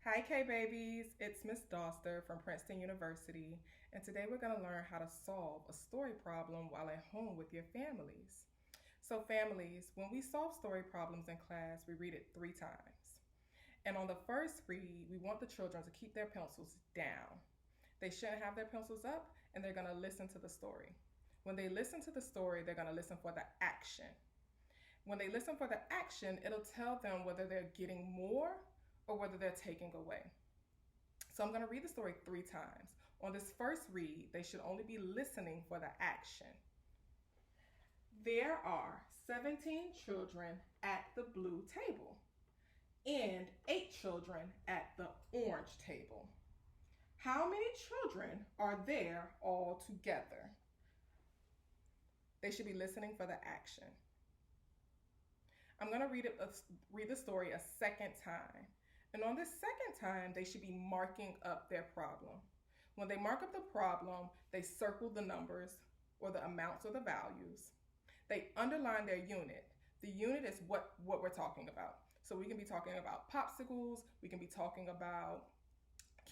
Hi K-Babies, it's Miss Doster from Princeton University, and today we're going to learn how to solve a story problem while at home with your families. So families, when we solve story problems in class, we read it 3 times. And on the first read, we want the children to keep their pencils down. They shouldn't have their pencils up, and they're going to listen to the story. When they listen to the story, they're going to listen for the action. When they listen for the action, it'll tell them whether they're getting more or whether they're taking away. So I'm going to read the story 3 times. On this first read, they should only be listening for the action. There are 17 children at the blue table and 8 children at the orange table. How many children are there all together? They should be listening for the action. I'm going to read the story a second time. And on this second time, they should be marking up their problem. When they mark up the problem, they circle the numbers or the amounts or the values. They underline their unit. The unit is what we're talking about. So we can be talking about popsicles, we can be talking about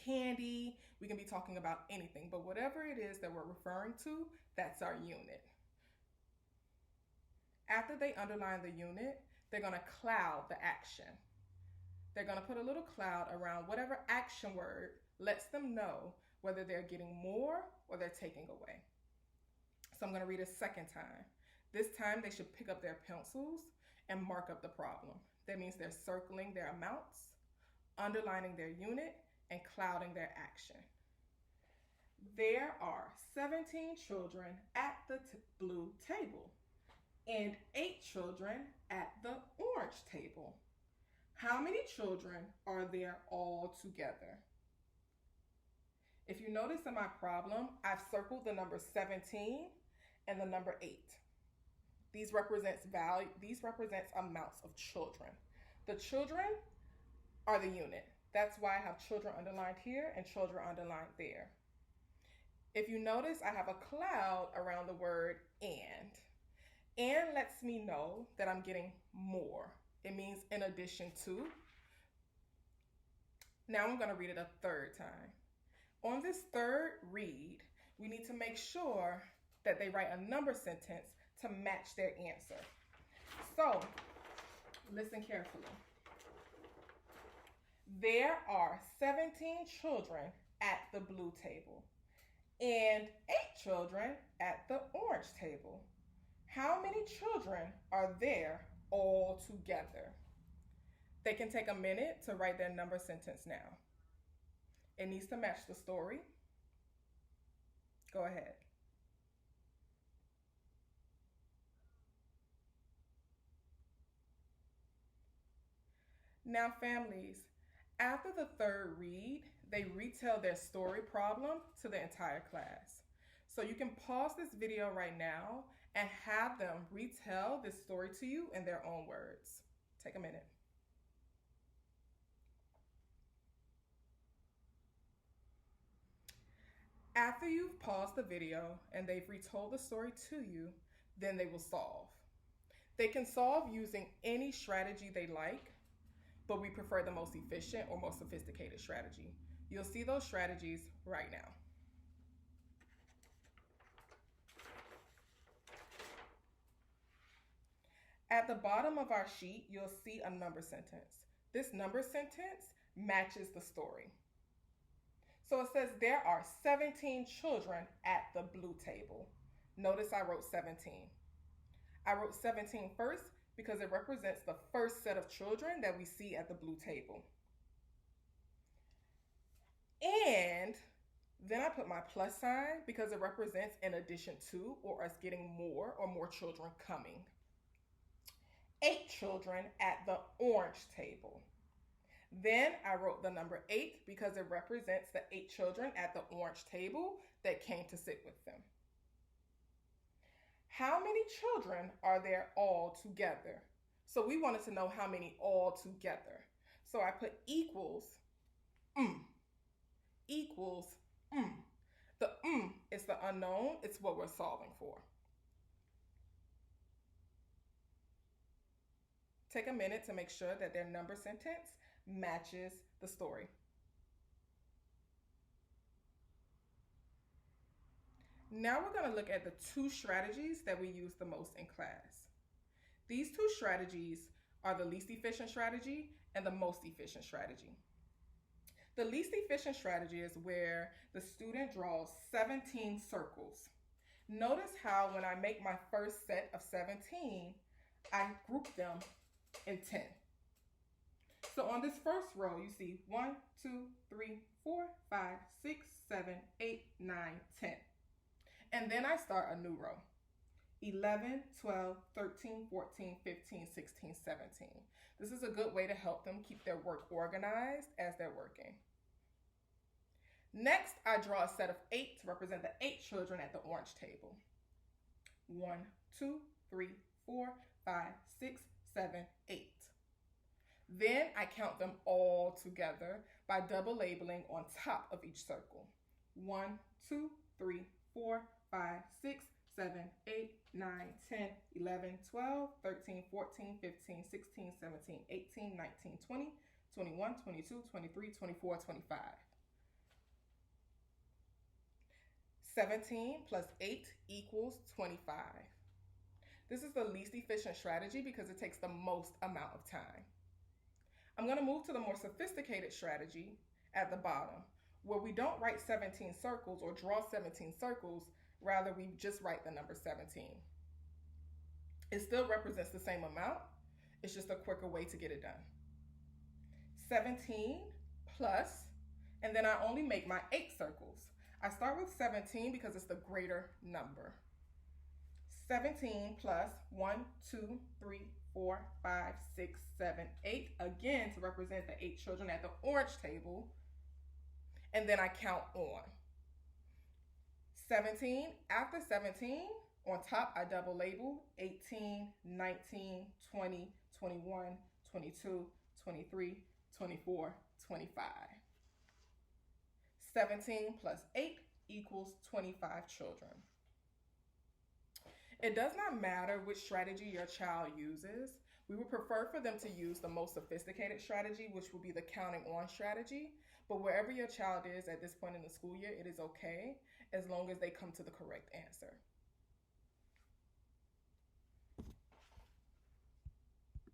candy, we can be talking about anything, but whatever it is that we're referring to, that's our unit. After they underline the unit, they're going to cloud the action. They're going to put a little cloud around whatever action word lets them know whether they're getting more or they're taking away. So I'm going to read a second time. This time they should pick up their pencils and mark up the problem. That means they're circling their amounts, underlining their unit, and clouding their action. There are 17 children at the blue table and 8 children at the orange table. How many children are there all together? If you notice in my problem, I've circled the number 17 and the number 8. These represents amounts of children. The children are the unit. That's why I have children underlined here and children underlined there. If you notice, I have a cloud around the word and. And lets me know that I'm getting more. It means in addition to. Now I'm going to read it a third time. On this third read, we need to make sure that they write a number sentence to match their answer. So, listen carefully. There are 17 children at the blue table and 8 children at the orange table. How many children are there all together? They can take a minute to write their number sentence now. It needs to match the story. Go ahead. Now families, after the third read, they retell their story problem to the entire class. So you can pause this video right now and have them retell this story to you in their own words. Take a minute. After you've paused the video and they've retold the story to you, then they will solve. They can solve using any strategy they like, but we prefer the most efficient or most sophisticated strategy. You'll see those strategies right now. At the bottom of our sheet, you'll see a number sentence. This number sentence matches the story. So it says there are 17 children at the blue table. Notice I wrote 17. I wrote 17 first because it represents the first set of children that we see at the blue table. And then I put my plus sign because it represents in addition to or us getting more or more children coming. 8 children at the orange table. Then I wrote the number 8 because it represents the 8 children at the orange table that came to sit with them. How many children are there all together? So we wanted to know how many all together. So I put equals, equals, The is the unknown, it's what we're solving for. Take a minute to make sure that their number sentence matches the story. Now we're going to look at the two strategies that we use the most in class. These two strategies are the least efficient strategy and the most efficient strategy. The least efficient strategy is where the student draws 17 circles. Notice how when I make my first set of 17, I group them in 10. So on this first row, you see 1, 2, 3, 4, 5, 6, 7, 8, 9, 10. And then I start a new row. 11, 12, 13, 14, 15, 16, 17. This is a good way to help them keep their work organized as they're working. Next, I draw a set of 8 to represent the 8 children at the orange table. 1, 2, 3, 4, 5, 6, 7, 8. Then I count them all together by double labeling on top of each circle. 1, 2, 3, 4, 5, 6, 7, 8, 9, 10, 11, 12, 13, 14, 15, 16, 17, 18, 19, 20, 21, 22, 23, 24, 25. 17 plus 8 equals 25. This is the least efficient strategy because it takes the most amount of time. I'm going to move to the more sophisticated strategy at the bottom, where we don't write 17 circles or draw 17 circles, rather we just write the number 17. It still represents the same amount, it's just a quicker way to get it done. 17 plus, and then I only make my 8 circles. I start with 17 because it's the greater number. 17 plus 1, 2, 3, 4, 5, 6, 7, 8, again to represent the 8 children at the orange table, and then I count on. 17, after 17, on top I double label 18, 19, 20, 21, 22, 23, 24, 25. 17 plus 8 equals 25 children. It does not matter which strategy your child uses. We would prefer for them to use the most sophisticated strategy, which will be the counting on strategy. But wherever your child is at this point in the school year, it is okay as long as they come to the correct answer.